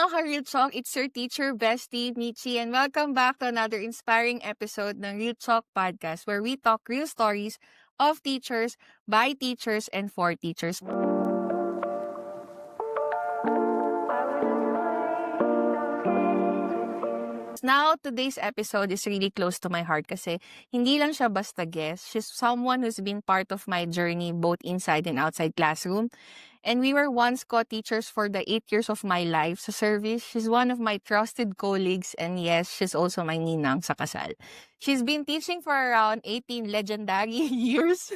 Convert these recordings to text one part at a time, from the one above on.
mga ka-Real Talk, it's your teacher, Bestie, Michi, and welcome back to another inspiring episode ng Real Talk Podcast where we talk real stories of teachers, by teachers, and for teachers. Now, today's episode is really close to my heart kasi hindi lang siya basta guest. She's someone who's been part of my journey both inside and outside classroom. And we were once co-teachers for the 8 years of my life sa service. She's one of my trusted colleagues and yes, she's also my ninang sa kasal. She's been teaching for around 18 legendary years.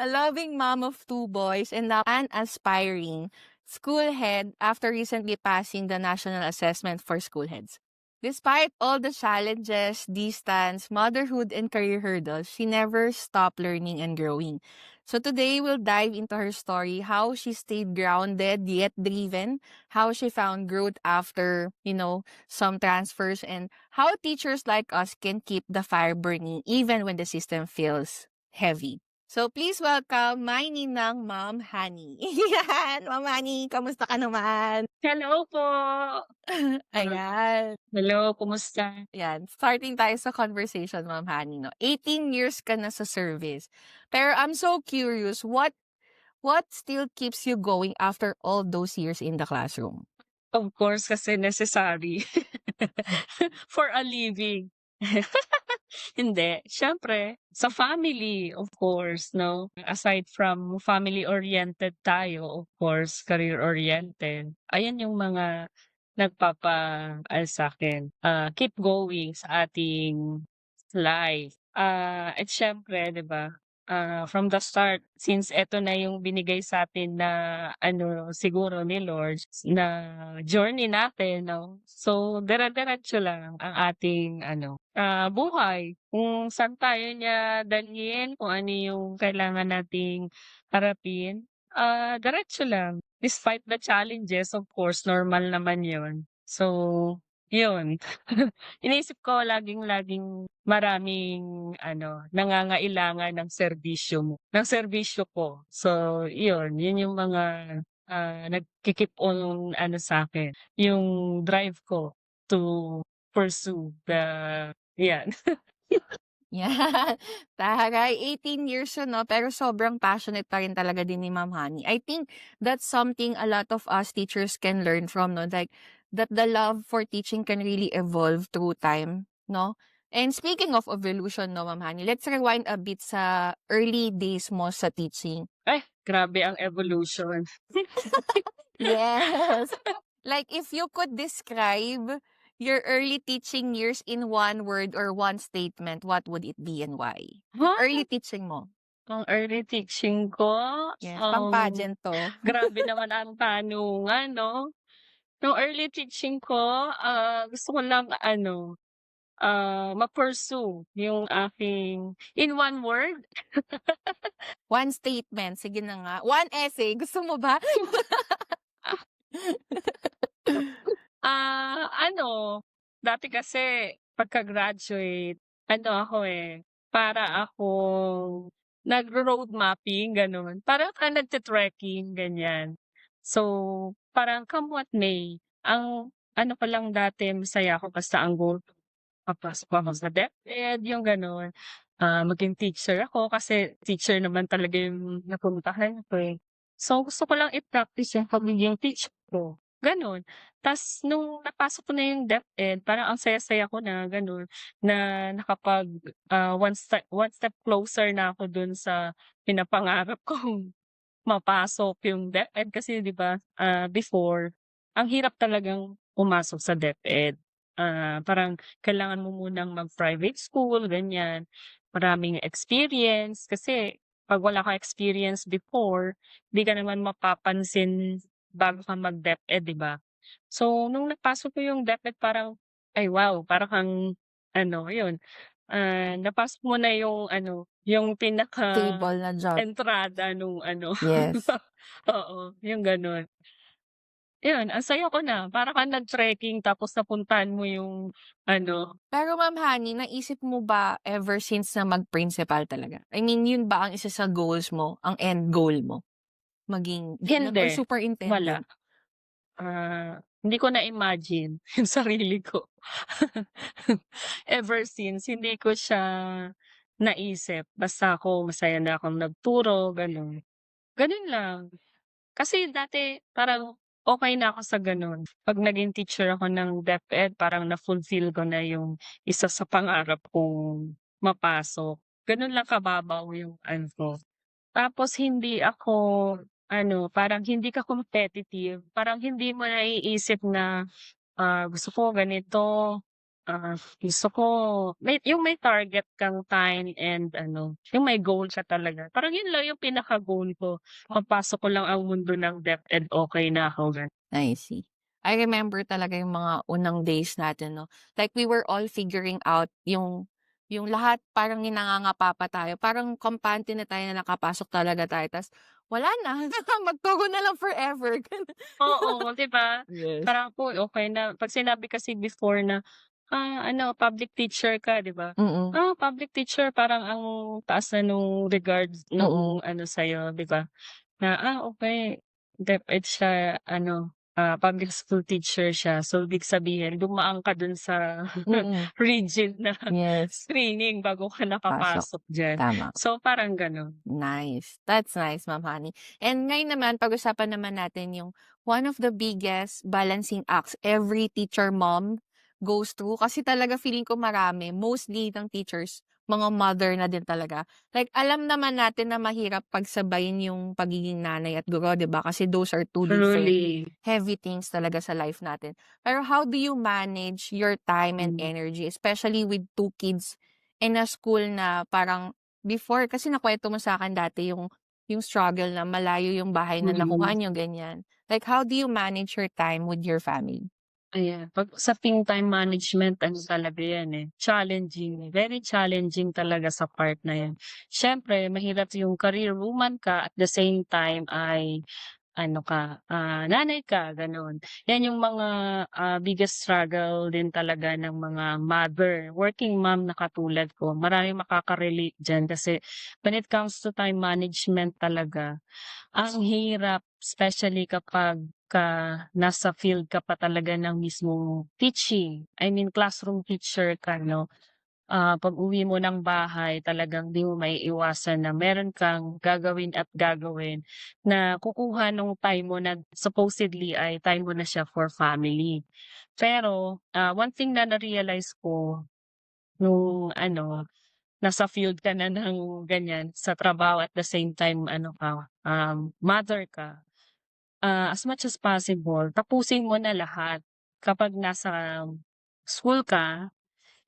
A loving mom of 2 boys and now an aspiring school head after recently passing the national assessment for school heads. Despite all the challenges, distance, motherhood, and career hurdles, she never stopped learning and growing. So today we'll dive into her story, how she stayed grounded yet driven, how she found growth after, some transfers, and how teachers like us can keep the fire burning even when the system feels heavy. So please welcome my ninang Ma'am Hani. Yan, Ma'am Hani, kamusta ka naman? Hello po. Ayan. Hello, kumusta? Yan, starting tayo sa conversation, Ma'am Hani, no? 18 years ka na sa service. Pero I'm so curious, what still keeps you going after all those years in the classroom? Of course, kasi necessary for a living. Hindi, siyempre sa family, of course, 'no? Aside from family-oriented tayo, of course, career-oriented. Ayan yung mga nagpapa-ano sa'kin, keep going sa ating life. At siyempre, 'di ba, from the start, since eto na yung binigay sa'tin na ano, siguro ni Lord na journey natin, 'no? So, dire-diretso lang ang ating ano, buhay. Kung saan tayo niya dalhin, kung ano yung kailangan nating harapin, diretso lang. Despite the challenges, of course, normal naman yun. So, yun. Iniisip ko laging-laging maraming ano, nangangailangan ng serbisyo ko. So, yun yung mga, nagki-keep on ano sa'kin, yung drive ko to pursue the yan. Yan, taray, 18 years yun, no? Pero sobrang passionate pa rin talaga din ni Ma'am Hani. I think that's something a lot of us teachers can learn from, no? Like, that the love for teaching can really evolve through time, no? And speaking of evolution, no, Ma'am Hani, let's rewind a bit sa early days mo sa teaching. Ay, grabe ang evolution. Yes. Like, if you could describe your early teaching years in one word or one statement, what would it be and why? Early teaching mo. Ang early teaching ko, Yes, pang-pageant to. grabe naman ang tanungan, 'no? Nung early teaching ko, gusto ko lang ano, ma-pursue yung aking in one word? One statement, sige na nga. One essay, gusto mo ba? Ano, dati kasi pagka-graduate, ano ako, para akong nagro-road mapping, gano'n. Parang nagte-trekking, ganyan. So, parang come what may, ang ano ko lang dati, masaya ako basta ang goal ko, papasok ako sa DepEd, yung gano'n. Maging teacher ako kasi teacher naman talaga yung napuntahan ko, So, gusto ko lang i-practice yung pagiging teacher ko, gano'n. Tas nung napasok ko na yung DepEd parang ang saya-saya ko na gano'n, na nakapag, one step closer na ako dun sa pinapangarap kong mapasok yung DepEd kasi 'di ba, before ang hirap talagang pumasok sa DepEd. Parang kailangan mo munang mag-private school ganyan, maraming experience kasi 'pag wala kang experience before, 'di ka naman mapapansin bago ka mag-DepEd 'di ba? So, nung napasok ko yung DepEd parang, ay wow, para kang ano, yun, napasok mo na yung ano, yung Stable na job. entrada nung ano, Yes. oo, yung gano'n. Yun, ang saya ko na, para kang nag-trekking tapos napuntahan mo yung ano. Pero Ma'am Hani, naisip mo ba ever since na mag-principal talaga? I mean, yun ba ang isa sa goals mo, ang end goal mo? Maging Hindi, wala. superintendent? Hindi ko na-imagine yung sarili ko. Ever since hindi ko siya naisip basta ako masaya na akong nagturo gano'n. Gano'n lang. Kasi dati parang okey na ako sa gano'n. 'Pag naging teacher ako ng DepEd parang na-fulfill ko na yung isa sa pangarap kong mapasok. Gano'n lang kababaw yung ano ko. Tapos hindi ako ano, parang hindi ka competitive, parang hindi mo naiisip na, gusto ko ganito, gusto ko may target kang time and ano, yung may goal ka talaga. Parang yun lang yung pinaka-goal ko, mapasok ko lang ang mundo ng DepEd okey na ako, gano'n. I see. I remember talaga yung mga unang days natin 'no, like we were all figuring out yung lahat parang nangangapa pa tayo, parang kampante na tayo na nakapasok talaga tayo ta's wala na, magturo na lang forever gano'n. Oo, 'di ba? Yes. Parang ako okey na 'pag sinabi kasi before na, ano public teacher ka 'di ba? Mm, Public teacher parang ang taas na nung regards mm, nung ano sa'yo 'di ba? Na, okey DepEd siya ano, public school teacher siya. So, ibig sabihin dumaan ka dun sa mm. rigid na Yes, screening bago ka pasok. nakapasok diyan. Tama. So, parang gano'n. Nice. That's nice, Ma'am Honey. And ngayon naman, pag-usapan naman natin yung one of the biggest balancing acts every teacher mom goes through. Kasi talaga feeling ko marami, mostly ng teachers, mga mother na din talaga. Like, alam naman natin na mahirap pagsabayin yung pagiging nanay at guro, di ba? Kasi those are two different Truly. heavy things talaga sa life natin. Pero how do you manage your time and Hmm, energy, especially with two kids in a school na parang before kasi nakuwento mo sa'kin dati yung struggle na malayo yung bahay na nakuha mm. niyo, ganyan. Like, how do you manage your time with your family? Ayan, 'pag usaping time management ano talaga 'yan, eh, challenging, very challenging talaga sa part na 'yan. Siyempre mahirap yung career woman ka at the same time ay ano ka, nanay ka gano'n. 'Yan yung mga, biggest struggle din talaga ng mga mother, working mom na katulad ko. Maraming makaka-relate diyan kasi when it comes to time management talaga ang hirap especially nasa field ka pa talaga ng mismong teaching, I mean classroom teacher ka 'no. Pag-uwi mo ng bahay talagang di mo maiiwasan na meron kang gagawin at gagawin na kukuha nung time mo na supposedly ay time mo na siya for family. Pero, one thing na na-realize ko nung ano, nasa field ka na ng ganyan sa trabaho at the same time ano ka, mother ka. As much as possible tapusin mo na lahat. Kapag nasa school ka,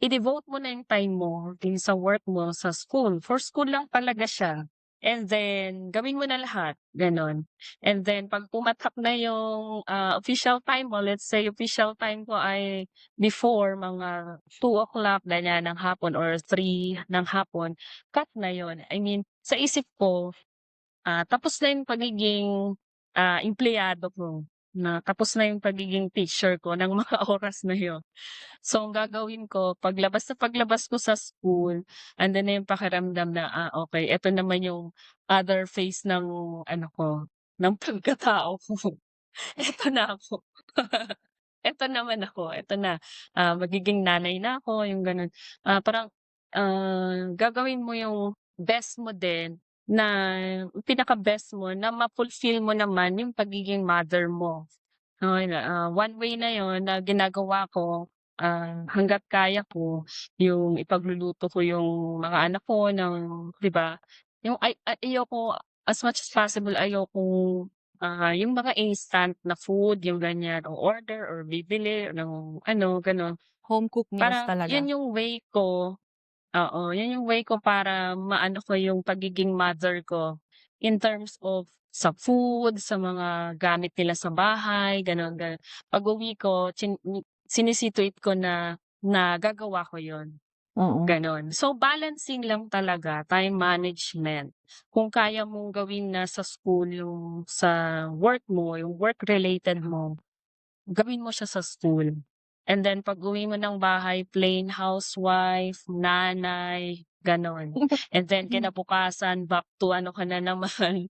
i-devote mo na yung time mo din sa work mo sa school. For school lang talaga siya. And then gawin mo na lahat, gano'n. And then 'pag pumatak na yung, official time mo, let's say official time ko ay before mga 2 o'clock ganyan ng hapon or 3 ng hapon, cut na yun. I mean, sa isip ko tapos na yung pagiging, empleyado ko, na tapos na yung pagiging teacher ko ng mga oras na yun. So, ang gagawin ko paglabas ko sa school, andun na yung pakiramdam na, okey eto naman yung other phase ng ano ko, ng pagkatao ko. Eto na ako. Eto naman ako, eto na, magiging nanay na ako, yung gano'n. Parang, gagawin mo yung best mo din na pinaka-best mo na ma-fulfill mo naman yung pagiging mother mo. Oo, one way na yun na ginagawa ko, hangga't kaya ko, yung ipagluluto ko yung mga anak ko ng 'di ba, yung ayoko as much as possible ayokong, yung mga instant na food, yung ganyan, o order or bibili ng ano, gano'n. Home cooked meals Parang talaga. yun yung way ko. Oo, yun yung way ko para maano ko yung pagiging mother ko in terms of sa food, sa mga gamit nila sa bahay, gano'n, gano'n. Pag-uwi ko sini-situate ko na na gagawa ko yun, Mm. gano'n. So, balancing lang talaga, time management. Kung kaya mong gawin na sa school yung sa work mo, yung work related mo, gawin mo siya sa school. And then pag-uwi mo ng bahay, plain housewife, nanay, gano'n. And then kinabukasan back to ano ka na naman,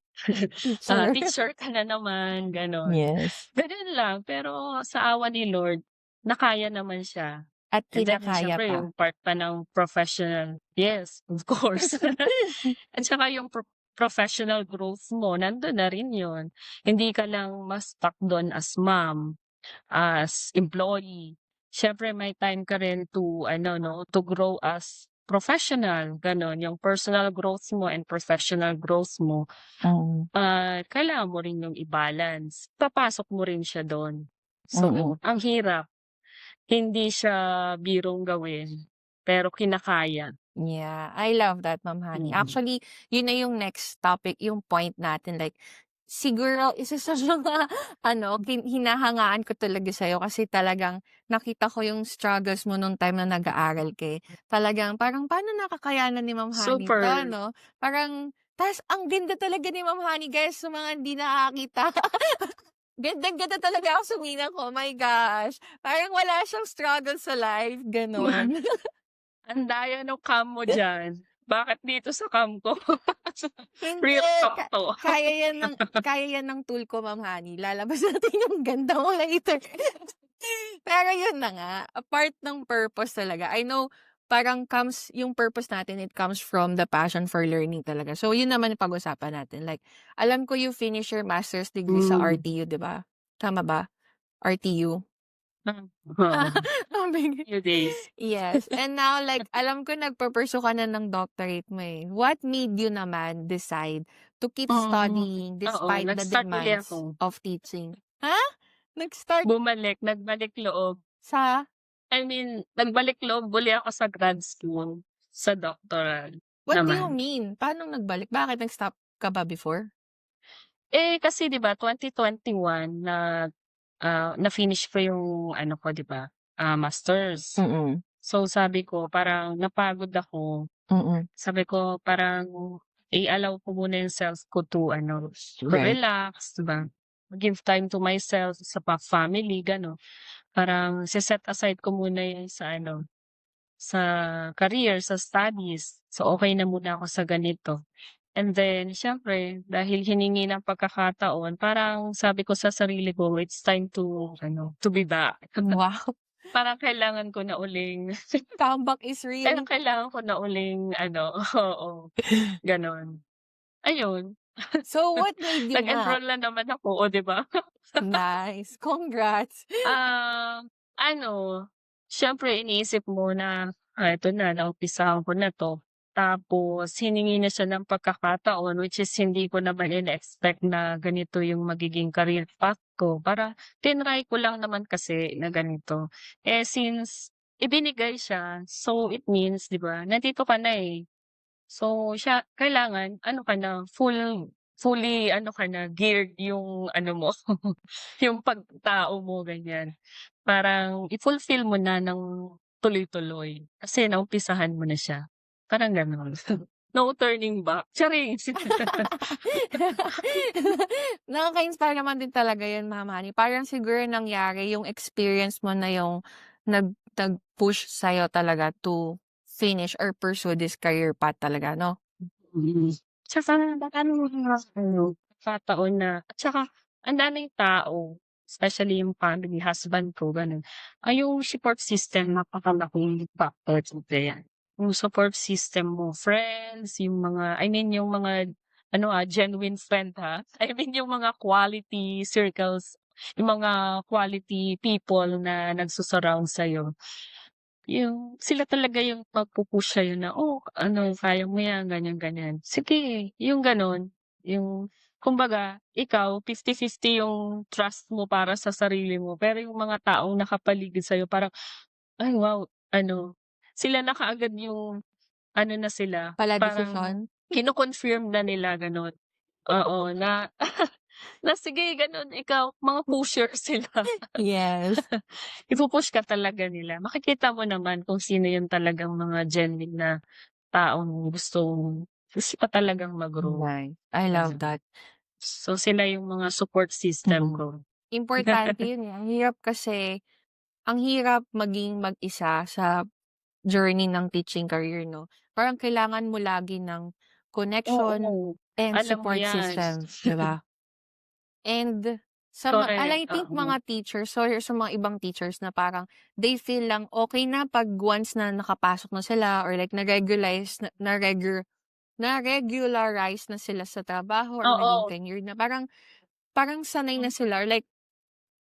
Teacher. teacher ka na naman, gano'n. Yes. Gano'n lang, pero sa awa ni Lord, nakaya naman siya. At And then kinakaya siyempre pa. yung part pa ng professional, yes, of course. At saka yung professional growth mo, nandun na rin yun. Hindi ka lang mas stuck dun as mom, as employee. Siyempre may time ka rin to ano 'no, to grow as professional, gano'n. Yung personal growth mo and professional growth mo, Mm, kailangan mo rin yung i-balance. Papasok mo rin siya dun. mm. So, ang hirap. Hindi siya birong gawin, pero kinakaya. Yeah, I love that, Ma'am Honey. Mm. Actually, yun na yung next topic, yung point natin. Like, siguro, isa sa mga, hinahangaan ko talaga sa'yo kasi talagang nakita ko yung struggles mo nung time na nag-aaral ka eh. Talagang, parang, paano nakakayanan ni Ma'am Honey to, Super. no? Parang, tas ang ganda talaga ni Ma'am Honey, guys, sa mga hindi nakakita. Gandang-ganda talaga ako sa mina ko, my gosh. Parang wala siyang struggle sa life, ganon. Ang daya nung cam mo diyan. Bakit dito sa cam ko? Hindi, Real talk ka 'to. kaya yan ng tool ko, Ma'am Honey. Lalabas natin yung ganda mo later. Pero yun na nga, a part ng purpose talaga. I know, parang yung purpose natin, it comes from the passion for learning talaga. So, yun naman yung pag-usapan natin. Like, alam ko you finish your master's degree sa Hmm, RTU, di ba? Tama ba? RTU? oo. Ang big- Few days. Yes. And now, like, alam ko nagpa-pursue ka na ng doctorate mo eh. What made you naman decide to keep Hmm, studying oo, despite the nag-start uli demands ako. of teaching? Ha? Nag-start Nagbalik loob. sa, I mean, nagbalik loob uli ako sa grad school, sa doctoral what do you naman. mean? Paano nagbalik? Bakit nag-stop ka ba before? Kasi 'di ba 2021 na-finish ko yung ano ko 'di ba, masters. Mm, So sabi ko parang napagod ako, mm. sabi ko parang i-allow ko muna yung self ko to ano, to Right. relax 'di ba, give time to myself, sa family gano'n. Parang se-set aside ko muna yun sa ano, sa career, sa studies. So okey na muna ako sa ganito. And then siyempre dahil hiningi ng pagkakataon parang sabi ko sa sarili ko, it's time to ano, to be back. Wow. Parang kailangan ko na uling Comeback is real. kailangan ko na uling ano, oo, gano'n. Ayun, So, what made you nga? nag-enroll na naman ako, oh, 'di ba? Nice. Congrats. Ano, siyempre iniisip mo na, eto na naumpisahan ko na 'to. Tapos hiningi na siya ng pagkakataon which is hindi ko naman ine-expect na ganito yung magiging career path ko. Para tinry ko lang naman kasi na ganito. Since ibinigay siya, so it means 'di ba, nandito ka na, eh. So siya kailangan ano ka na, fully ano ka na, geared yung ano mo, yung pagkatao mo ganyan. Parang i-fulfill mo na ng tuloy-tuloy kasi naumpisahan mo na siya, parang gano'n. No turning back, charis. Nakaka-inspire naman din talaga yun, Ma'am Honey. Parang siguro nangyari yung experience mo na yung nag-push sa'yo talaga to finish or pursue this career path talaga, 'no? Mm. Tsaka ano pagkataon na at saka ang daming tao, especially yung family, husband ko gano'n. Yung support system napakalaking factor dito yan. Yung support system mo, friends, yung mga I mean yung mga ano, genuine friend ha. I mean yung mga quality circles, yung mga quality people na nagsu-surround sa'yo. Yung sila talaga yung magpu-push sa'yo na, "Oh, ano kaya mo yan, ganyan, ganyan." Sige, yung gano'n. Yung kumbaga ikaw 50-50 yung trust mo para sa sarili mo, pero yung mga taong nakapaligid sa'yo parang, "Ay wow," ano, sila na kaagad yung ano na sila, parang Pala-desisyon? kino-confirm na nila gano'n. Oo, na na sige gano'n ikaw, mga pusher sila. Yes. Ipu-push ka talaga nila. Makikita mo naman kung sino yung talagang mga genuine na taong gusto ka talagang mag-grow, Nice. I love gano'n. that. So, sila yung mga support system Mm. ko. Importante yun, eh. Ang hirap kasi maging mag-isa sa journey ng teaching career 'no, parang kailangan mo lagi ng connection Oo, and alam mo support 'yan. system, 'di ba? And Correct, I think oo. mga teachers or sa mga ibang teachers na parang they feel lang okay na 'pag once na nakapasok na sila or like na-regularize na sila sa trabaho or naging Oo, tenured na parang parang sanay na sila or like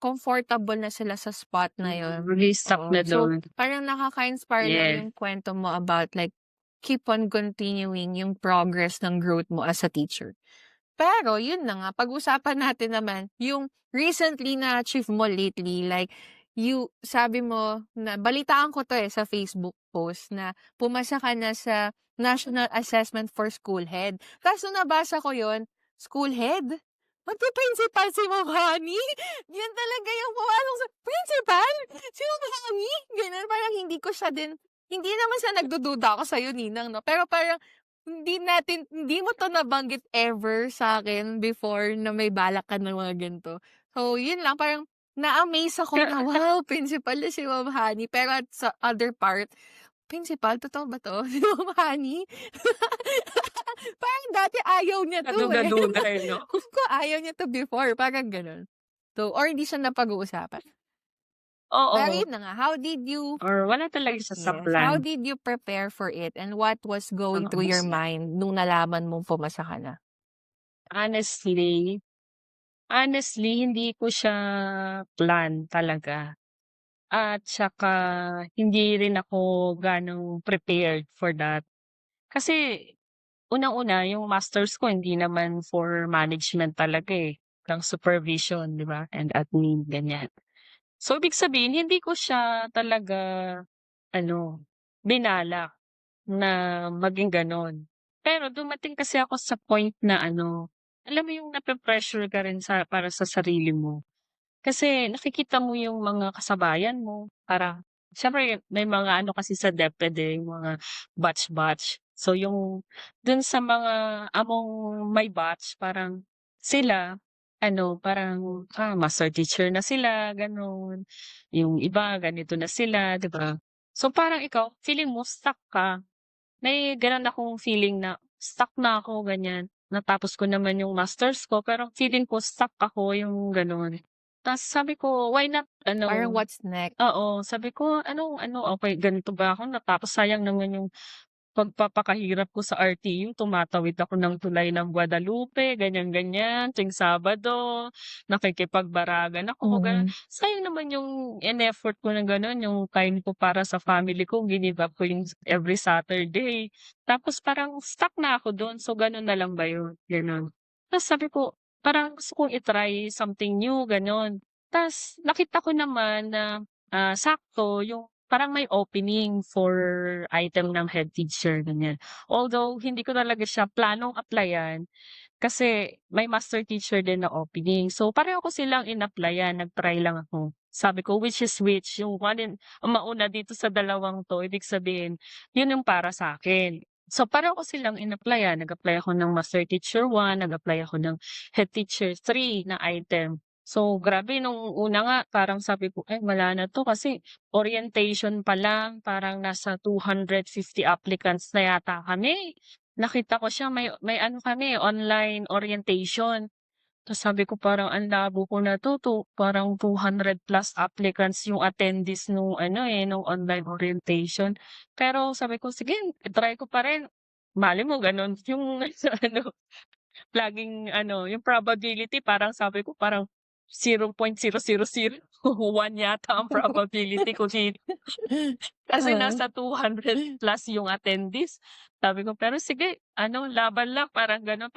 comfortable na sila sa spot na yun. re-stuck Oo. na So, dun. parang nakaka-inspire lang Yes. yung kwento mo about like keep on continuing yung progress ng growth mo as a teacher. Pero yun na nga, pag-usapan natin naman yung recently na-achieve mo lately, like sabi mo na balitaan ko 'to, sa Facebook post na pumasa ka na sa National Assessment for School Head. Ta's nung nabasa ko yun, school head? Magpi-principal si Ma'am Honey? Yun talaga yung pumasok sa principal? Si Ma'am Honey? Gano'n, parang hindi naman sa nagdududa ako sa'yo ninang 'no, pero parang hindi mo 'to nabanggit ever sa'kin before na may balak ka ng mga ganito. So, yun lang parang na-amaze ako na, wow, principal na si Ma'am Honey. Pero at sa other part, principal, totoo ba 'to? Si Ma'am Honey? Parang dati ayaw niya 'to, eh. Kaduda-duda, eh, 'no? Alam ko ayaw niya 'to before, parang gano'n. So, or hindi siya napag-uusapan. Pero Oo, yun na nga, how did you or wala talaga siya sa yes, how plan. did you prepare for it and what was going through Oo. your mind nung nalaman mong pumasa ka na? Honestly honestly hindi ko siya plan talaga at saka hindi rin ako gaanong prepared for that. Kasi unang-una yung masters ko hindi naman for management talaga, eh, ng supervision, 'di ba, and admin, ganyan. So, ibig sabihin hindi ko siya talaga ano, binalak na maging gano'n. Pero dumating kasi ako sa point na ano, alam mo yung nape-pressure ka rin para sa sarili mo. Kasi nakikita mo yung mga kasabayan mo, parang siyempre may mga ano kasi sa DepEd, eh, yung mga batch-batch. So yung dun sa mga among may batch parang sila ano, parang, master teacher na sila gano'n. Yung iba ganito na sila, 'di ba? So parang ikaw feeling mo stuck ka. May gano'n akong feeling na stuck na ako ganyan. Natapos ko naman yung masters ko pero feeling ko stuck ako yung gano'n. Ta's sabi ko, why not Parang ano what's next? oo, sabi ko anong ano, okey ganito ba ako natapos sayang naman yung pagpapakahirap ko sa RTU tumatawid ako ng tulay ng Guadalupe, ganyan-ganyan, tuwing Sabado, nakikipagbaragan ako gano'n. Mm. Sayang naman yung in-effort ko na gano'n, yung time ko para sa family ko ginive up ko yung every Saturday. Tapos parang stuck na ako do'n, so gano'n na lang ba yun, gano'n. Ta's sabi ko, parang gusto kong i-try something new, gano'n. Ta's nakita ko naman na, sakto yung parang may opening for item ng head teacher, ganyan. Although hindi ko talaga siya planong applyan, kasi may master teacher din na opening. So pareho ko silang in-applyan, nag-try lang ako. Sabi ko which is which, yung ang mauna dito sa dalawang 'to, ibig sabihin yun yung para sa'kin. So pareho ko silang in-applyan, nag-apply ako ng master teacher 1, nag-apply ako ng head teacher 3 na item. So grabe nung una nga parang sabi ko, "Ay wala na 'to," kasi orientation pa lang parang nasa 250 applicants na yata kami. Nakita ko siya may ano kami, online orientation. Tapos sabi ko parang ang labo ko na 'to, parang 200 plus applicants yung attendees nung ano, eh, nung online orientation. Pero sabi ko, "Sige, i-try ko pa rin." Malay mo gano'n yung ano, laging ano, yung probability parang sabi ko parang 0.0001 yata ang probability kung kasi Oo. nasa 200 plus yung attendees. Sabi ko, pero sige ano laban lang parang gano'n.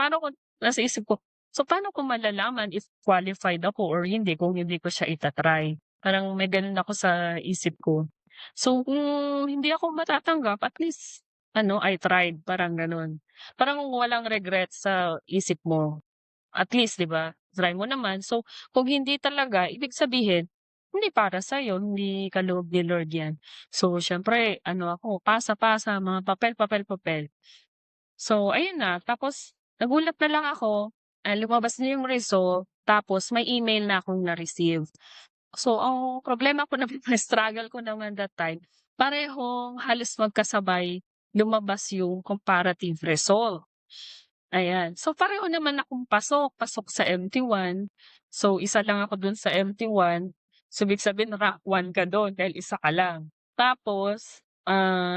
Nasa isip ko, so paano ko malalaman if qualified ako or hindi kung hindi ko siya ita-try? Parang may gano'n ako sa isip ko. So kung hindi ako matatanggap at least ano, I tried parang gano'n. Parang walang regret sa isip mo. At least 'di ba, try mo naman. So kung hindi talaga ibig sabihin hindi para sa'yo, hindi kaloob ni Lord 'yan. So siyempre ano ako, pasa-pasa, mga papel, papel, papel. So ayun na, tapos nagulat na lang ako, lumabas na yung result tapos may email na akong na-receive. So, ang problema ko naman, struggle ko naman that time, parehong halos magkasabay lumabas yung comparative result. Ayan. So, pareho naman akong pasok sa MT1. So, isa lang ako dun sa MT1. So, ibig sabihin rank 1 ka dun dahil isa ka lang. Tapos,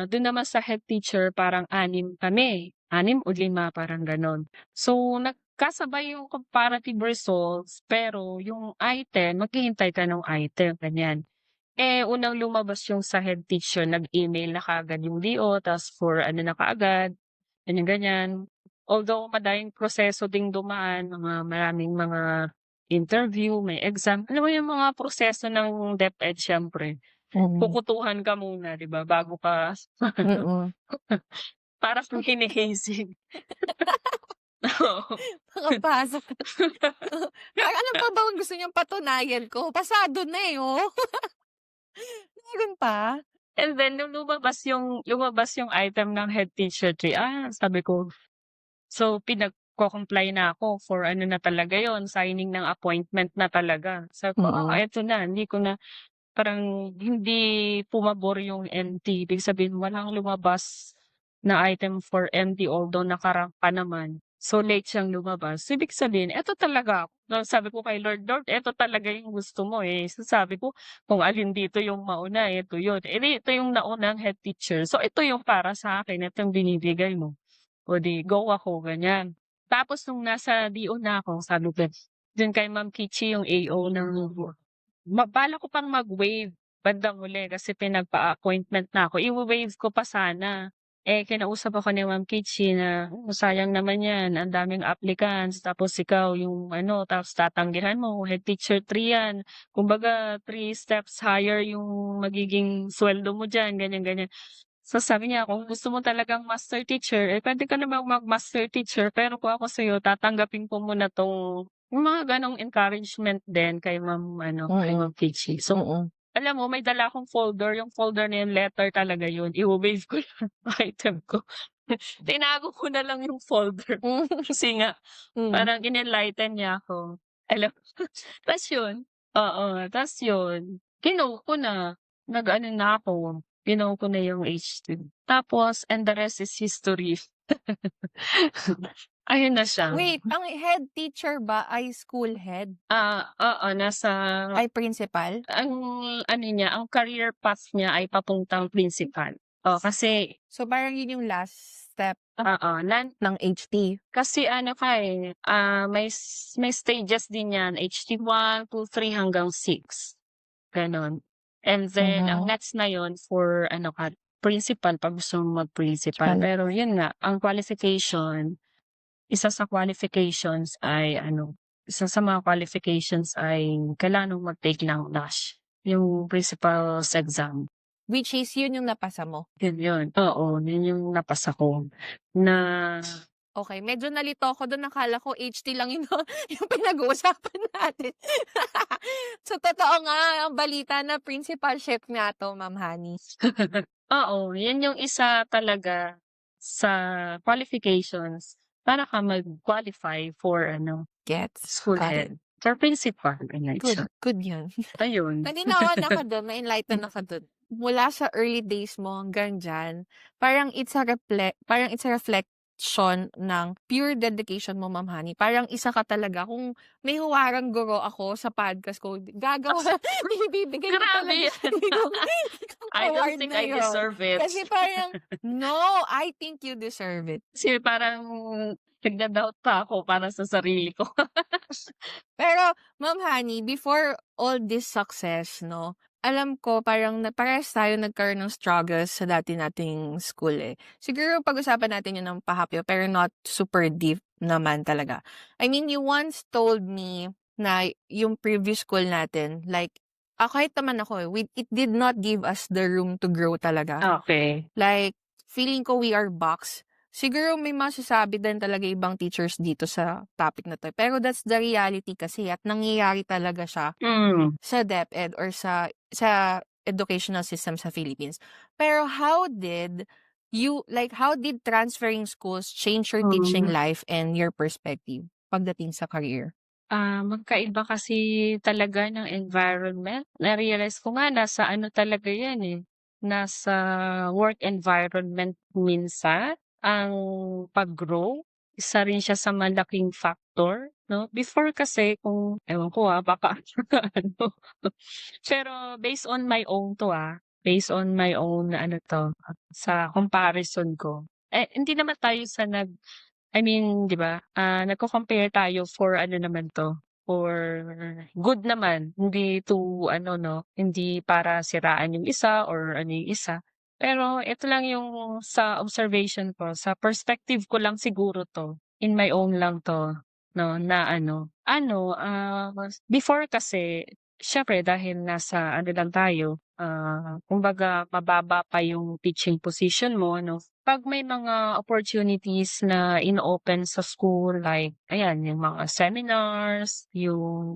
dun naman sa head teacher parang 6 kami, 6 o 5 parang gano'n. So, nagkasabay yung comparative results pero yung item maghihintay ka ng item, ganyan. Unang lumabas yung sa head teacher nag-email na kaagad yung DO ta's for ano na kaagad, ganyan. Although madaming proseso ding dumaan, maraming mga interview, may exam, alam mo yung mga proseso ng DepEd siyempre, Mm. kukutuhan ka muna 'di ba bago ka Mm. para kang hini-hazing. Oo. Makapasok. Parang ano pa ba ang gusto niyang patunayan ko? Pasado na, oh. Meron pa? And then nung lumabas yung item ng head teacher tree, sabi ko. So, pinagko-comply na ako for ano na talaga yon, signing ng appointment na talaga. Sabi ko, Mm. eto na, hindi ko na parang hindi pumabor yung MT. Ibig sabihin walang lumabas na item for MT although naka-rank pa naman. So, late siyang lumabas. So, ibig sabihin eto talaga ako. No, sabi ko kay Lord, "Lord, eto talaga yung gusto mo, eh." So, sabi ko kung alin dito yung mauna, eto yun. Eh, di ito yung naunang head teacher. So, ito yung para sa akin, ito yung binibigay mo. O di go ako, ganyan. Tapos nung nasa DO na ako, sabi ko dun kay Ma'am Kichi yung AO ng balak ko pang mag-waive bandang huli kasi pinagpa-appointment na ako, iwa-waive ko pa sana. Kinausap ako ni Ma'am Kichi na, sayang naman 'yan, ang daming applicants tapos ikaw yung ano, tapos tatanggihan mo, head teacher 3 'yan. Kumbaga 3 steps higher yung magiging sweldo mo diyan, ganyan. So, sabi niya kung gusto mo talagang master teacher, puwede ka namang mag-master teacher pero kung ako sa'yo tatanggapin ko muna 'tong yung mga gano'ng encouragement din kay Ma'am ano, kay Mm. Ma'am Kichi. So, Mm. alam mo may dala akong folder, yung folder na yun letter talaga yun, iwa-wave ko yung item ko. Tinago ko na lang yung folder Hmm. kasi nga Hmm. parang in-enlighten niya ako. Alam ta's yun, oo, ta's yun, kinuha ko na, nag-ano na ako, kinuha ko na yung H2. Tapos and the rest is history. Ayun na siya. Wait, ang head teacher ba ay school head? Oo, nasa Ay principal? ang ano niya, ang career path niya ay papuntang principal. Kasi So, parang yun yung last step oo, ng HT? kasi ano ka, may stages din yan, HT1, 2, 3 hanggang 6, gano'n. And then ang Mhm. next na yun for ano ka, principal 'pag gusto mong mag-principal. Pal Pero yun nga, ang qualification, isa sa qualifications ay ano, isa sa mga qualifications ay kailangan mong mag-take ng NASH, yung principal's exam. Which is yun yung napasa mo? Yun, oo, yun yung napasa ko na Okey, medyo nalito ako dun, akala ko HT lang yung yung pinag-uusapan natin. So, totoo nga ang balita na principalship nga 'to, Ma'am Honey. oo, yun yung isa talaga sa qualifications para ka mag-qualify for ano, Gets, school got it. head, for principal, ganyan siya. Good yun. Ayun. Naninawan ako dun, na-enlighten ako dun. Mula sa early days mo hanggang diyan, parang it's a reflection ng pure dedication mo, Ma'am Honey. Parang isa ka talaga kung may huwarang guro ako sa podcast ko, gagawa ibibigay ko talaga Grabe yan. yung I don't award think na I yun. deserve it. Kasi parang, no, I think you deserve it. Kasi parang nagda-doubt pa ako para sa sarili ko. Pero, Ma'am Honey, before all this success, no, alam ko parang parehas tayo nagkaroon ng struggles sa dati nating school eh. Siguro pag-usapan natin yun ng pahapyo pero not super deep naman talaga. I mean, you once told me na yung previous school natin, like, kahit naman ako it did not give us the room to grow talaga. Okay. Like, feeling ko we are boxed. Siguro may masasabi din talaga ibang teachers dito sa topic na 'to, pero that's the reality kasi at nangyayari talaga siya sa DepEd or sa educational system sa Philippines. Pero how did transferring schools change your teaching life and your perspective pagdating sa career? Magkaiba kasi talaga ng environment. Na-realize ko nga nasa ano talaga 'yan, eh, nasa work environment minsan ang pag-grow. Isa rin siya sa malaking factor 'no. Before kasi kung ewan ko, baka ano, pero based on my own 'to, based on my own ano 'to, sa comparison ko. Eh, hindi naman tayo sa I mean, 'di ba, nagko-compare tayo for ano naman 'to, for good naman, hindi to ano 'no, hindi para siraan yung isa or ano yung isa. Pero ito lang yung sa observation ko, sa perspective ko lang siguro 'to, in my own lang 'to 'no, na before kasi siyempre dahil nasa ano lang tayo, kumbaga mababa pa yung teaching position mo 'no. 'Pag may mga opportunities na ino-open sa school like ayan yung mga seminars, yung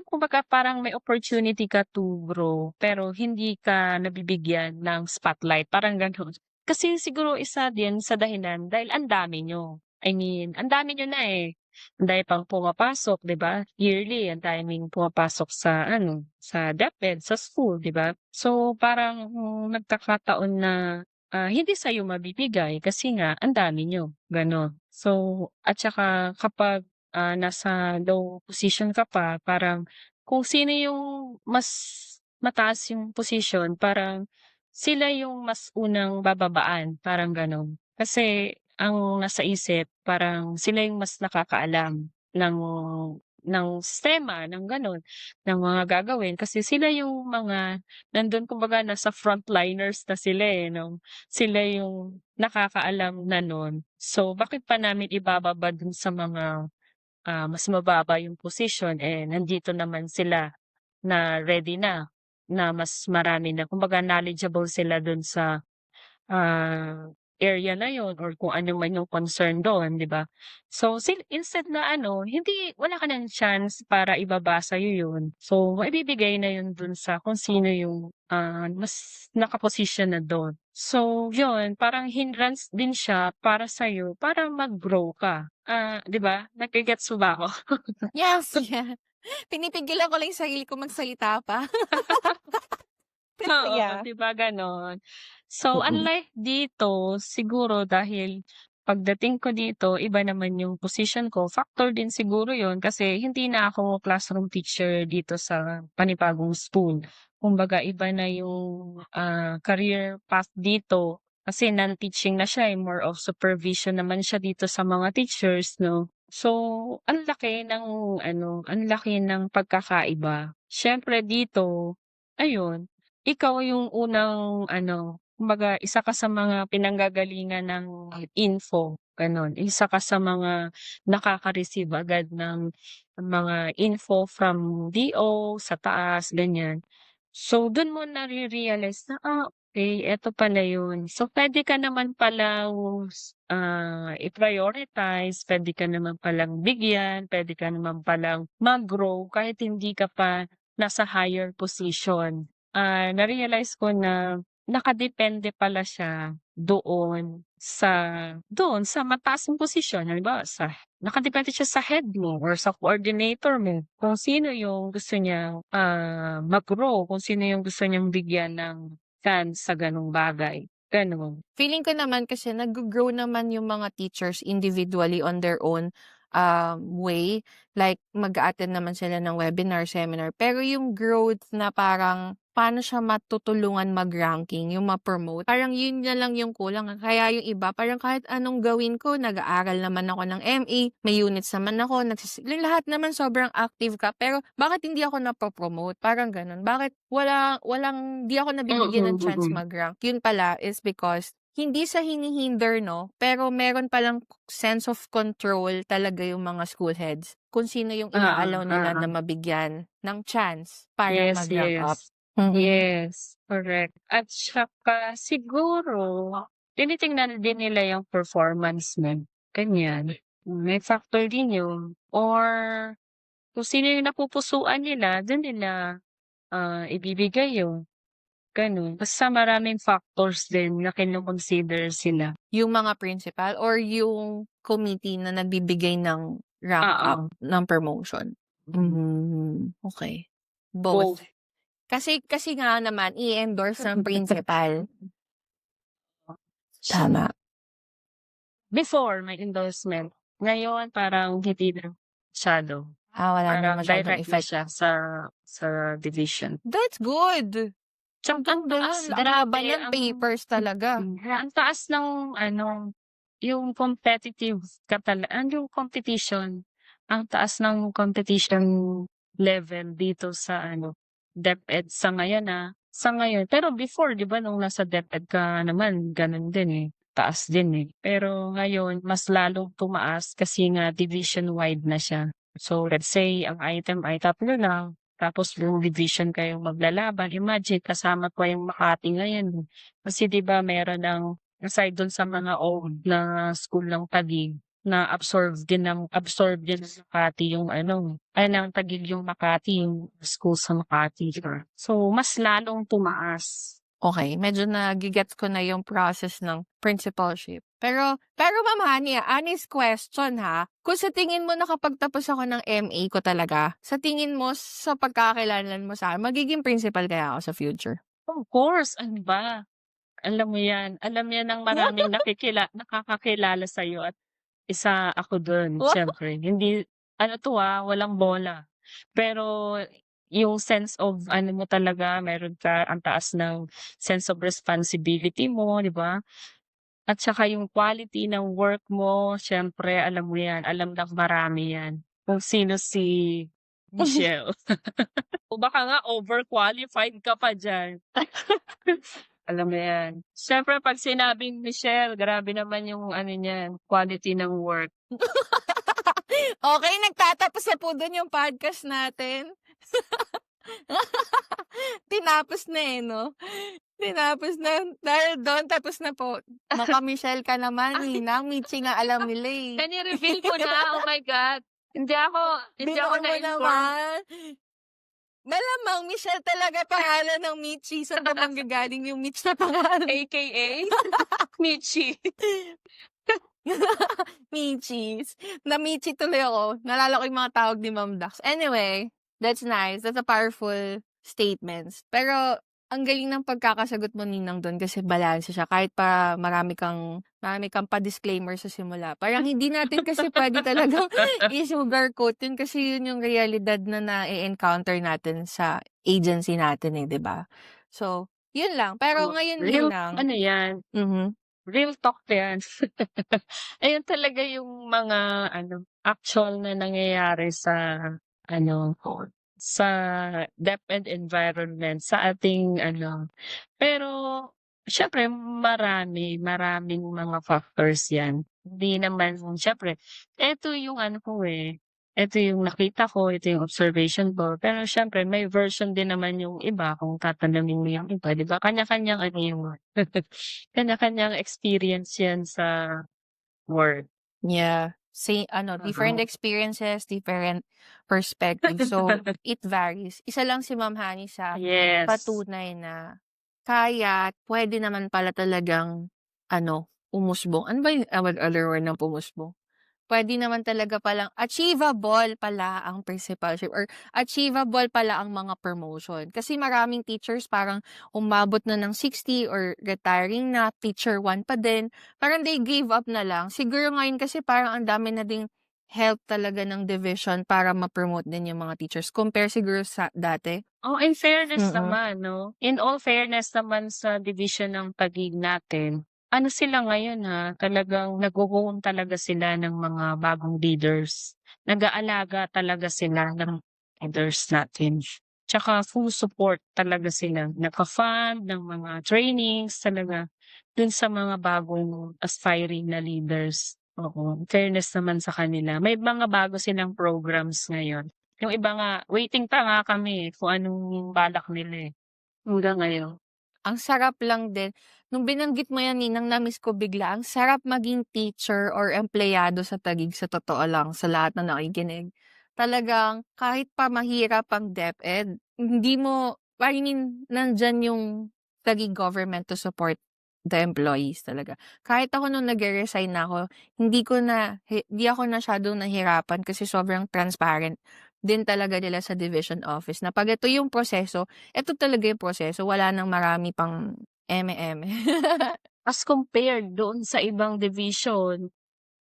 kumbaga parang may opportunity ka to grow pero hindi ka nabibigyan ng spotlight parang gano'n. Kasi siguro isa din sa dahilan dahil ang dami niyo. I mean, ang dami niyo na, eh. Ang dami pang pumapasok 'di ba, yearly ang daming pumapasok sa ano, sa DepEd, sa school 'di ba? So parang nagkakataon na hindi sa'yo mabibigay kasi nga ang dami niyo, gano'n. So at saka kapag, nasa low position ka pa parang kung sino yung mas mataas yung posisyon parang sila yung mas unang bababaan, parang gano'n. Kasi ang nasa isip parang sila yung mas nakakaalam ng sistema, ng gano'n, ng mga gagawin kasi sila yung mga nandun kumbaga nasa frontliners na sila, eh, 'no. Sila yung nakakaalam na nun. So, bakit pa namin ibababa dun sa mga, mas mababa yung posisyon, eh, nandito naman sila na ready na mas marami na kumbaga knowledgeable sila dun sa area na yun or kung ano man yung concern doon, 'di ba? So, instead na ano, hindi wala ka ng chance para ibaba sa'yo yun. So, maibibigay na yun dun sa kung sino yung, mas nakaposisyon na dun. So, yun parang hindrance din siya para sa'yo para mag-grow ka. 'Di ba, nage-gets mo ba ako? Yes, yeah. Pinipigilan ko lang yung sarili ko magsalita pa. Pero Oo, yeah. 'di ba gano'n? So, unlike dito siguro dahil pagdating ko dito iba naman yung position ko, factor din siguro yon kasi hindi na ako classroom teacher dito sa panibagong school. Kumbaga iba na yung, career path dito kasi non-teaching na siya, more of supervision naman siya dito sa mga teachers 'no. So, ang laki ng pagkakaiba. Siyempre dito, ayun ikaw yung unang ano, kumbaga isa ka sa mga pinanggagalingan ng info, gano'n. Isa ka sa mga nakaka-receive agad ng mga info from DO sa taas, ganyan. So, dun mo nare-realize na, okey eto pala yun. So, puwede ka naman palang, i-prioritize, puwede ka naman palang bigyan, puwede ka naman palang mag-grow kahit hindi ka pa nasa higher position. Na-realize ko na nakadepende pala siya doon sa mataas mong posisyon. Halimbawa nakadepende siya sa head mo or sa coordinator mo kung sino yung gusto niyang, mag-grow, kung sino yung gusto niyang bigyan ng chance sa gano'ng bagay, gano'n. Feeling ko naman kasi naggo-grow naman yung mga teachers individually on their own, way. Like mag-a-attend naman sila ng webinar, seminar. Pero yung growth na parang paano siya matutulungan mag-ranking, yung ma-promote, parang yun na lang yung kulang. Kaya yung iba parang kahit anong gawin ko, nag-aaral naman ako ng MA, may units naman ako, lahat naman sobrang active ka, pero bakit hindi ako napo-promote? Parang gano'n. Bakit di ako nabibigyan ng chance Mm. mag-rank? Yun pala is because hindi sa hinihinder 'no, pero meron palang sense of control talaga yung mga school heads kung sino yung Oo, ina-allow nila oo. na mabigyan ng chance para Yes, mag-rank up. yes. Mm. Yes, correct. At saka siguro tinitingnan din nila yung performance mo, ganyan. May factor din yun or kung sino yung napupusuan nila dun nila, ibibigay yun, ganun. Basta maraming factors din na kino-consider sila. Yung mga principal or yung committee na nagbibigay ng rank up Oo. ng promotion? Okey. Both. Both. Kasi nga naman i-endorse ng principal. Siya Tama. before may endorsement, ngayon parang hindi na masyado. Wala na Parang masyadong direct na effect. siya sa division. That's good. Ang Tsaka ang ganda taas, nun, ang haba grabe ng ang papers talaga. ang taas ng ano, yung competitive yung competition, ang taas ng competition level dito sa DepEd sa ngayon, sa ngayon. Pero before 'di ba nung nasa DepEd ka naman ganun din, taas din, Pero ngayon mas lalong tumaas kasi nga division-wide na siya. So let's say ang item ay 3 lang, tapos buong division kayong maglalaban, imagine kasama pa yung Makati ngayon. Kasi 'di ba meron ng aside dun sa mga old na school ng Taguig, absorb din ng Makati yung ng Taguig yung Makati, yung school sa Makati. So mas lalong tumaas. Okay, medyo nage-gets ko na yung process ng principalship. Pero Ma'am Hani, honest question kung sa tingin mo nakapagtapos ako ng MA ko talaga, sa tingin mo sa pagkakakilala mo sa'kin, magiging principal kaya ako sa future? Of course, ano ba? Alam yan ng maraming nakakakilala sa'yo at isa ako dun Wow! siyempre. Hindi walang bola. Pero yung sense of mo talaga meron ka ang taas ng sense of responsibility mo, 'di ba? At saka yung quality ng work mo siyempre alam mo yan, alam ng marami yan kung sino si Michelle. O baka nga overqualified ka pa diyan. Alam mo yan. Siyempre 'pag sinabing Michelle, grabe naman yung niyan, quality ng work. Okay, nagtatapos na po dun yung podcast natin. Tinapos na 'no? Tinapos na. Dahil dun tapos na po. Maka-Michelle ka naman, Ninang. Michi nga alam nila Ni-reveal ko na, oh my God. Hindi ako Binuo mo na-inform. naman. Malamang Michelle talaga pangalan ng Michi. Saan ba manggagaling yung Mitch na pangalan? AKA Michi. Michis. Na-Michi tuloy ako. Naalala ko yung mga tawag ni Ma'am Dax. Anyway, that's nice. That's a powerful statements. Pero ang galing ng pagkakasagot mo, Ninang, doon kasi balanse siya. Kahit pa marami kang pa-disclaimer sa simula. Parang hindi natin kasi pwede talagang i-sugarcoat yun kasi yun yung realidad na na-encounter natin sa agency natin 'di ba? So, yun lang. Pero ngayon, Real Ninang, yan, real talk yan. Ayun talaga yung mga actual na nangyayari sa sa DepEd environment sa ating pero siyempre maraming mga factors yan. Hindi naman siyempre eto yung eto yung nakita ko, ito yung observation ko, pero siyempre may version din naman yung iba kung tatanungin mo yung iba, 'di ba? Kanya-kanyang yung kanya-kanyang experience yan sa work. Yeah. Different experiences, different perspectives. So, it varies. Isa lang si Ma'am Hani sa Yes. patunay na kaya at pwede naman pala talagang umusbong. Ano ba yung other word ng pumusbong? Pwede naman talaga palang achievable pala ang principalship or achievable pala ang mga promotion. Kasi maraming teachers parang umabot na ng 60 or retiring na, teacher 1 pa din. Parang they gave up na lang. Siguro ngayon kasi parang ang dami na ding help talaga ng division para ma-promote din yung mga teachers compare siguro sa dati. Oh, in fairness Mm. naman 'no, in all fairness naman sa division ng Taguig natin, sila ngayon, talagang nagwo-woon talaga sila ng mga bagong leaders. Nag-aalaga talaga sila ng leaders natin. Tsaka full support talaga sila, nagfa-fund ng mga trainings talaga dun sa mga bagong aspiring na leaders. Oo, in fairness naman sa kanila. May mga bago silang programs ngayon. Yung iba nga, waiting pa nga kami kung anong balak nila, hanggang ngayon. Ang sarap lang din. Nung binanggit mo yan, Ninang, na-miss ko bigla. Ang sarap maging teacher or empleyado sa Taguig, sa totoo lang, sa lahat na nakikinig. Talagang kahit pa mahirap ang DepEd, hindi mo, I mean, nandyan yung Taguig government to support the employees talaga. Kahit ako nung nagre-resign na ako, hindi ako masyadong nahirapan kasi sobrang transparent din talaga nila sa division office na 'pag ito yung proseso, ito talaga yung proseso, wala ng marami pang eme-eme. As compared doon sa ibang division,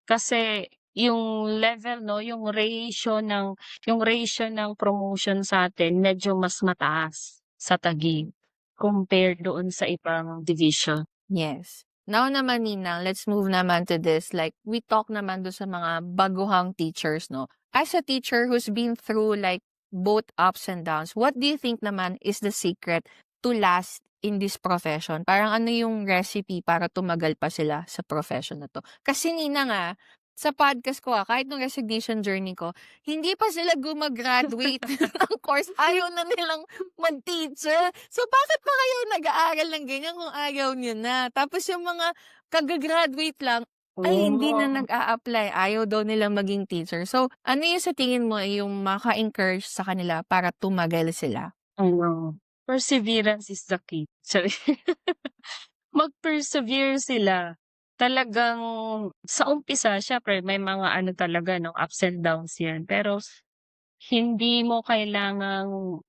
kasi yung level 'no, yung ratio ng promotion sa'tin medyo mas mataas sa Taguig compared doon sa ibang division. Yes. Now naman Ninang, let's move naman to this, like we talk naman dun sa mga baguhang teachers 'no. As a teacher who's been through like both ups and downs, what do you think naman is the secret to last in this profession? Parang ano yung recipe para tumagal pa sila sa profession na 'to? Kasi Ninang, sa podcast ko, kahit nung resignation journey ko, hindi pa sila gumagraduate ng course, ayaw na nilang mag-teacher. So, bakit pa kayo nag-aaral ng ganyan kung ayaw niyo na? Tapos yung mga kaga-graduate lang, ay hindi na Oh. nag-a-apply, ayaw daw nilang maging teacher. So, ano yung sa tingin mo ay yung maka-encourage sa kanila para tumagal sila? Ano, perseverance is the key. Sorry. Mag-persevere sila. Talagang sa umpisa siyempre may mga ano talaga 'no, ups and downs 'yan. Pero hindi mo kailangang,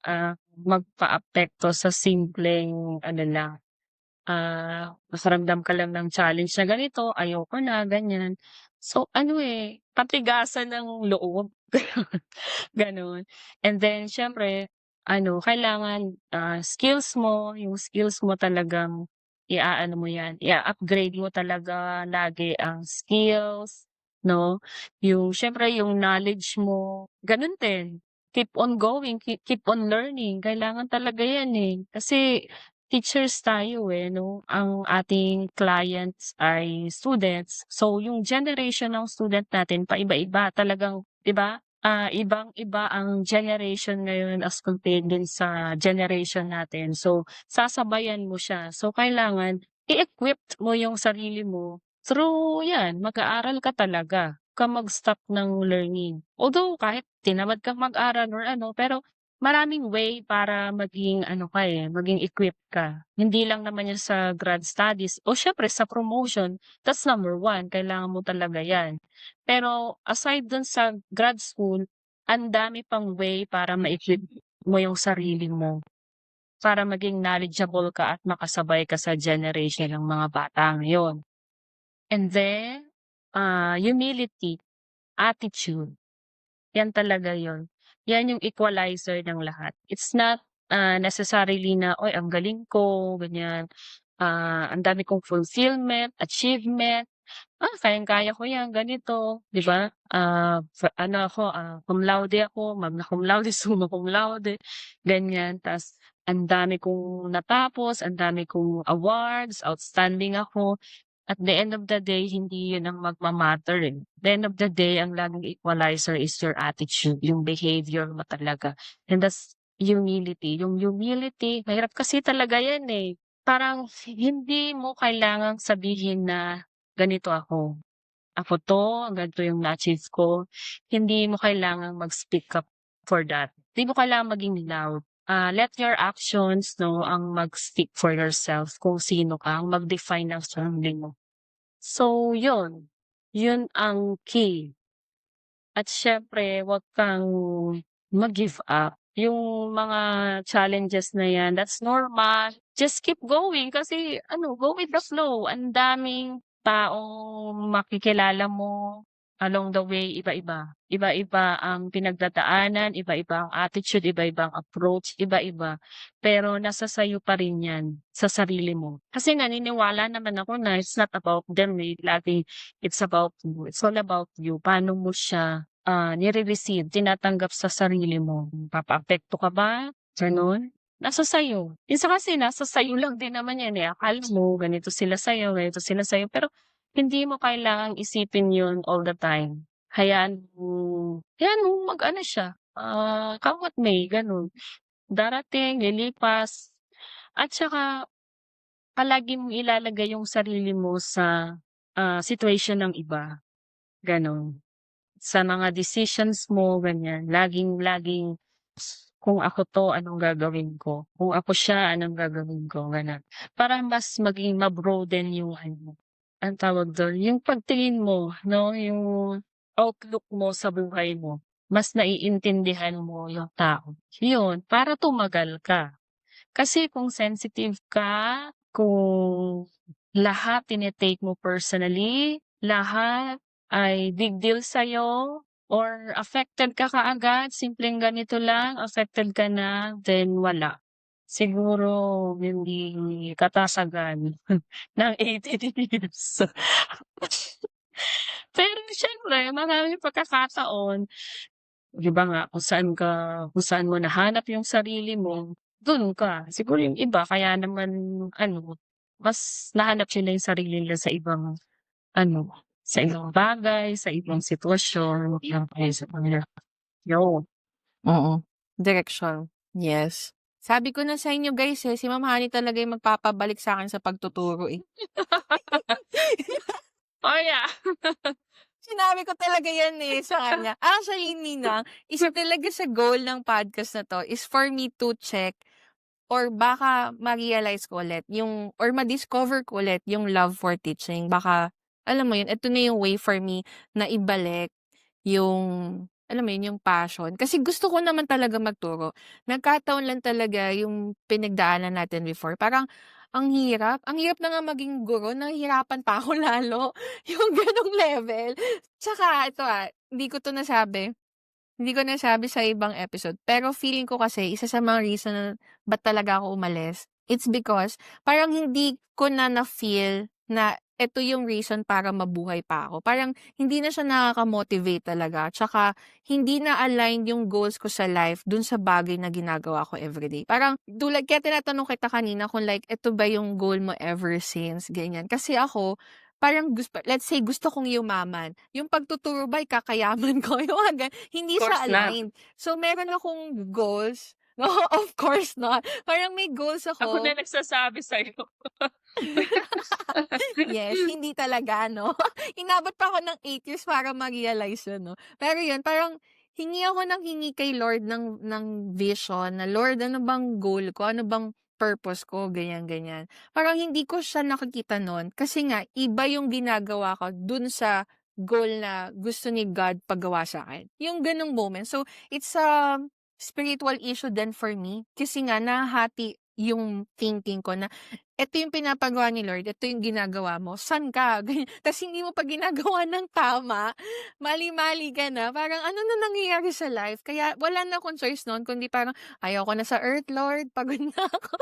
magpaapekto sa simpleng ano lang, nakaramdam ka lang ng challenge na ganito, ayoko na, ganyan. So ano, patigasan ng loob, gano'n. And then siyempre ano, kailangan, yung skills mo talagang i-aano mo 'yan, i-a-upgrade mo talaga lagi ang skills, 'no? Yung siyempre yung knowledge mo, gano'n din. Keep on going, keep on learning, kailangan talaga 'yan, kasi teachers tayo, 'no? Ang ating clients ay students. So, yung generation ng student natin paiba-iba talagang 'di ba? Ibang-iba ang generation ngayon as compared din sa generation natin. So, sasabayan mo siya. So, kailangan i-equip mo yung sarili mo through 'yan, mag-aaral ka talaga. 'Wag kang mag-stop ng learning. Although kahit tinamad kang mag-aral or ano, pero maraming way para maging ano ka, maging equipped ka. Hindi lang naman 'yan sa grad studies o siyempre sa promotion, that's number one, kailangan mo talaga 'yan. Pero aside dun sa grad school, ang dami pang way para ma-equip mo yung sarili mo, para maging knowledgeable ka at makasabay ka sa generation ng mga bata ngayon. And then, humility, attitude. Yan talaga yun. Yan yung equalizer ng lahat. It's not, necessarily na, "Uy, ang galing ko," ganyan, "ang dami kong fulfillment, achievement, kayang-kaya ko yan," ganito, 'di ba? Ano ako, cum laude ako, magna cum laude, summa cum laude, ganyan. Ta's ang dami kong natapos, ang dami kong awards, outstanding ako. At the end of the day, hindi yun ang magma-matter, eh. The end of the day, ang laging equalizer is your attitude, yung behavior mo talaga. And that's humility. Yung humility, mahirap kasi talaga yan, eh. Parang hindi mo kailangang sabihin na, "Ganito ako. Ako 'to, ganito yung na-achieve ko." Hindi mo kailangang mag-speak up for that. Hindi mo kailangang maging loud. Let your actions 'no, ang mag-speak for yourself kung sino ka, ang mag-define ng sarili mo. So yun, yun ang key. At siyempre wag kang mag-give up. Yung mga challenges na yan, that's normal. Just keep going kasi ano, go with the flow. Ang daming taong makikilala mo along the way, iba-iba. Iba-iba ang pinagdadaanan, iba-iba ang attitude, iba-iba ang approach, iba-iba. Pero nasa sayo pa rin yan, sa sarili mo. Kasi naniniwala naman ako na it's not about them, laging it's about you. It's all about you. Paano mo siya, nire-receive, tinatanggap sa sarili mo. Papaapekto ka ba? Gano'n? Nasa sa'yo. Minsan kasi nasa sa'yo lang din naman 'yan, akala mo ganito sila sa'yo, pero hindi mo kailangang isipin 'yun all the time. Hayaan mo mag-ano siya, come what may, gano'n. Darating, lilipas, at saka palagi mong ilalagay yung sarili mo sa, situation ng iba, gano'n. Sa mga decisions mo, ganyan. Laging-laging kung ako 'to, anong gagawin ko? Kung ako siya, anong gagawin ko? Gano'n. Para mas maging ma-broaden yung ano, anong tawag dun, yung pagtingin mo 'no, yung outlook mo sa buhay mo. Mas naiintindihan mo yung tao, yun, para tumagal ka. Kasi kung sensitive ka, kung lahat tine-take mo personally, lahat ay big deal sa'yo or affected ka kaagad, simpleng ganito lang, affected ka na, then wala. Siguro hindi katasagan ng 18 years. Pero siyempre maraming pagkakataon, 'di ba nga kung saan mo nahanap yung sarili mo, dun ka. Siguro yung iba kaya naman ano, mas nahanap nila yung sarili nila sa ibang ano, sa ibang bagay, sa ibang sitwasyon, yung kaya sa kanila. Yun. Oo, direksyon, yes. Sabi ko na sa inyo guys, si Ma'am Honey talaga yung magpapabalik sa'kin sa pagtuturo, eh. Oh, yeah. Sinabi ko talaga yan, eh, sa kanya. Actually, Ninang, isa talaga sa goal ng podcast na 'to is for me to check or baka ma-realize ko ulit yung or ma-discover ko ulit yung love for teaching. Baka, alam mo yun, ito na yung way for me na ibalik yung, alam mo yun, yung passion. Kasi gusto ko naman talaga magturo. Nagkataon lang talaga yung pinagdaanan natin before. Parang, ang hirap. Ang hirap na nga maging guro. Nahihirapan pa ako lalo. Yung ganong level. Tsaka, ito hindi ko nasabi sa ibang episode, pero feeling ko kasi isa sa mga reason na ba't talaga ako umalis, it's because parang hindi ko na-feel na eto yung reason para mabuhay pa ako. Parang hindi na siya nakaka-motivate talaga. Tsaka hindi na aligned yung goals ko sa life dun sa bagay na ginagawa ko everyday. Parang tulad kaya tinatanong kita kanina kung like eto ba yung goal mo ever since, ganyan. Kasi ako, parang let's say gusto kong yumaman. Yung pagtuturo ba kakayaman ko, yung mga hindi Of siya course not. aligned. So, meron akong goals. No, of course not. Parang may goals Ako ako. na nagsasabi sa'yo. Yes, hindi talaga, no? Inabot pa ako ng 8 years para ma-realize yun, no? Pero yun, parang hingi ako ng hingi kay Lord ng vision na, Lord, ano bang goal ko? Ano bang purpose ko? Ganyan, ganyan. Parang hindi ko siya nakikita nun kasi nga, iba yung ginagawa ko dun sa goal na gusto ni God paggawa sa akin. Yung ganong moment. So, it's a spiritual issue then for me kasi nga nahati yung thinking ko na eto yung pinapagawa ni Lord, eto yung ginagawa mo, saan ka? Ganyan. Tas hindi mo pa ginagawa ng tama, mali-mali ka na, parang ano na nangyayari sa life? Kaya wala na akong choice nun, kundi parang ayoko na sa earth, Lord, pagod na ako.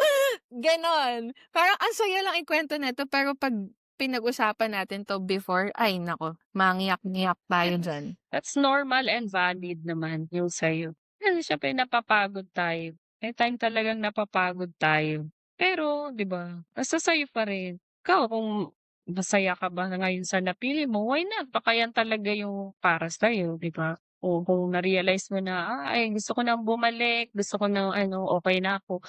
Ganon. Parang ang saya lang ikwento nito, pero pag pinag-usapan natin to before, ay nako, mangiyak-ngiyak tayo dyan. That's normal and valid naman yung sa'yo. Kasi siyempre napapagod tayo. May time talagang napapagod tayo. Pero 'di ba, nasa sa'yo pa rin. Ikaw kung masaya ka ba ngayon sa napili mo, why not? Baka yan talaga yung para sa'yo, 'di ba? O kung na-realize mo na, "Ay gusto ko nang bumalik, gusto ko ng ano, okey na ako."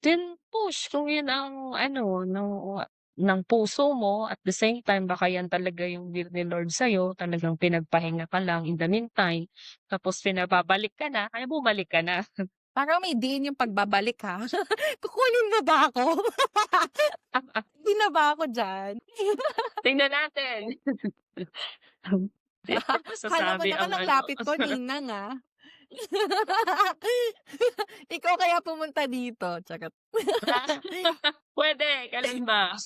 Then push kung yun ang ano ng puso mo, at the same time baka yan talaga yung will ni Lord sa'yo, talagang pinagpahinga ka lang in the meantime, tapos pinababalik ka na, ay bumalik ka na. Parang may din yung pagbabalik ha. Kukunin mo ba ako? Hindi na ba ako dyan? Tingnan natin. Hindi ko Kala mo masasabi naman ang ang ano. lapit ko, Ninang, ah. Ikaw kaya pumunta dito, charot. Puwede, kailan ba?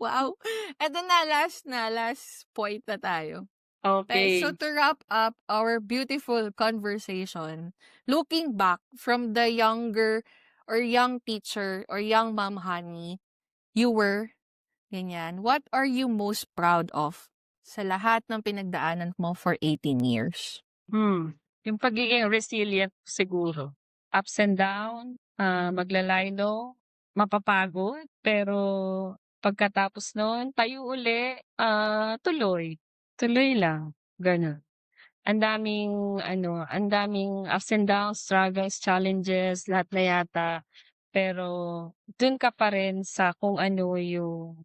Wow. Eto na, last point na tayo. So Okey. to wrap up our beautiful conversation, looking back from the younger or young teacher or young Mom Honey you were, ganyan, what are you most proud of sa lahat ng pinagdaanan mo for 18 years? Yung pagiging resilient siguro. Ups and down, magla-lie low, mapapagod, pero pagkatapos nun tayo uli, tuloy. Tuloy lang, gano'n. Ang daming ups and downs, struggles, challenges, lahat na yata. Pero dun ka pa rin sa kung ano yung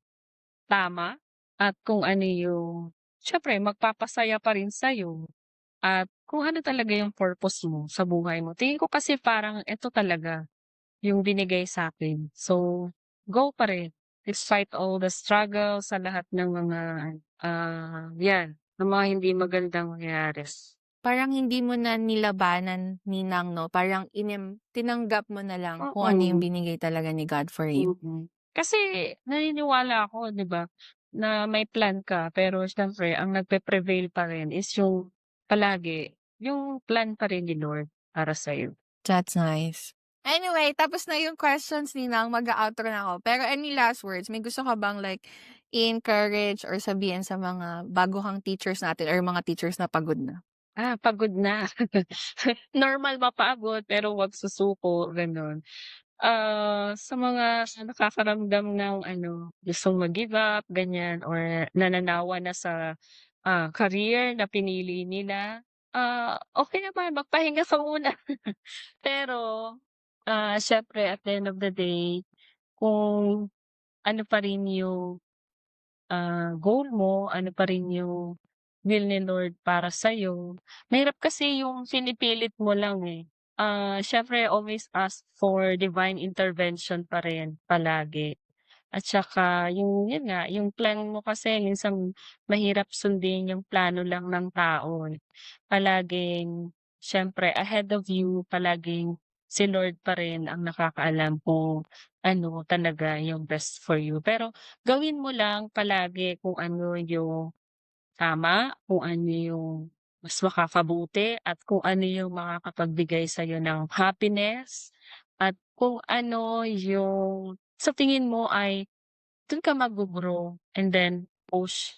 tama at kung ano yung siyempre magpapasaya pa rin sa'yo. at kung ano talaga yung purpose mo sa buhay mo. Tingin ko kasi parang eto talaga yung binigay sa'kin. So, go pa rin despite all the struggles sa lahat ng mga, 'yan, ng mga hindi magandang nangyayari. Parang hindi mo na nilabanan, ninang 'no, parang tinanggap mo na lang kung ano yung Oo. binigay talaga ni God for you. Kasi naniniwala ako 'di ba, na may plan ka pero siyempre ang nagpe-prevail pa rin is yung palagi yung plan pa rin ni Lord para sa'yo. That's nice. Anyway, tapos na yung questions ninang, mag-a-outro na ako. Pero any last words? May gusto ka bang like i-encourage or sabihin sa mga baguhang teachers natin or mga teachers na pagod na? Pagod na. Normal mapagod pero 'wag susuko, gano'n. Sa mga nakakaramdam ng ano, gustong mag-give up, ganyan or nananawa na sa, career na pinili nila, okey naman magpahinga ka muna. Pero, siyempre at the end of the day, kung ano pa rin yung, goal mo, ano pa rin yung will ni Lord para sa'yo, mahirap kasi yung pinipilit mo lang, eh. Siyempre always ask for divine intervention pa rin palagi. At saka yun nga, yung plan mo kasi minsan mahirap sundin yung plano lang ng tao, eh. Palaging siyempre ahead of you, palaging si Lord pa rin ang nakakaalam kung ano talaga yung best for you. Pero gawin mo lang palagi kung ano yung tama, kung ano yung mas makakabuti at kung ano yung makakapagbigay sa'yo ng happiness at kung ano yung sa tingin mo ay dun ka maggo-grow and then push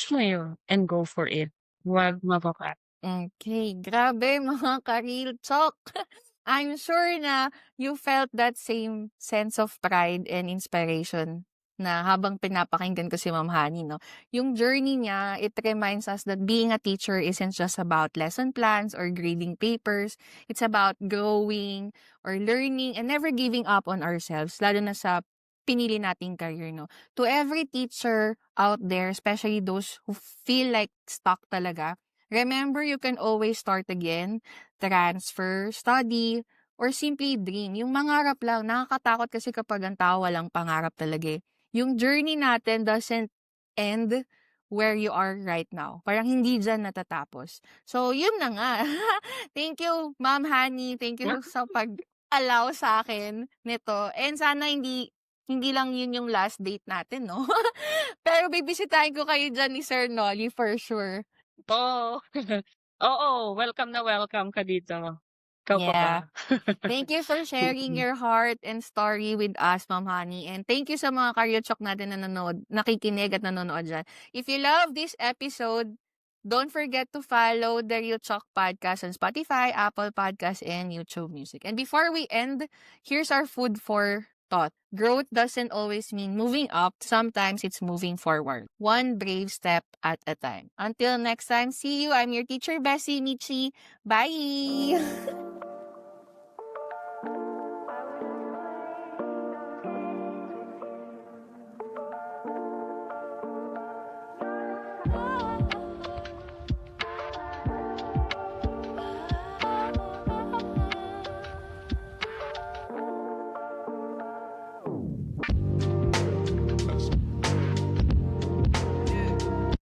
mo yun and go for it. Huwag mababa. Okay, grabe mga ka-real talk. I'm sure na you felt that same sense of pride and inspiration na habang pinapakinggan ko si Ma'am Honey 'no. Yung journey niya, it reminds us that being a teacher isn't just about lesson plans or grading papers. It's about growing or learning and never giving up on ourselves, lalo na sa pinili nating career 'no. To every teacher out there, especially those who feel like stuck talaga, remember, you can always start again, transfer, study, or simply dream. Yung mangarap lang, nakakatakot kasi kapag ang tao walang pangarap talaga eh. Yung journey natin doesn't end where you are right now. Parang hindi dyan natatapos. So, yun na nga. Thank you, Ma'am Honey. Thank you sa pag-allow sa akin nito. And sana hindi lang yun yung last date natin, no? Pero bibisitahin ko kayo dyan ni Sir Nolly for sure. Oo. Oo, welcome na welcome ka dito. Ikaw pa ba? Yeah. Thank you for sharing your heart and story with us, Ma'am Honey. And thank you sa mga Karyotchok natin na nakikinig at nanonood dyan. If you love this episode, don't forget to follow the Ryotchok Podcast on Spotify, Apple Podcasts, and YouTube Music. And before we end, here's our food for thought. Growth doesn't always mean moving up. Sometimes it's moving forward. One brave step at a time. Until next time, see you. I'm your teacher, Bessie Michi. Bye!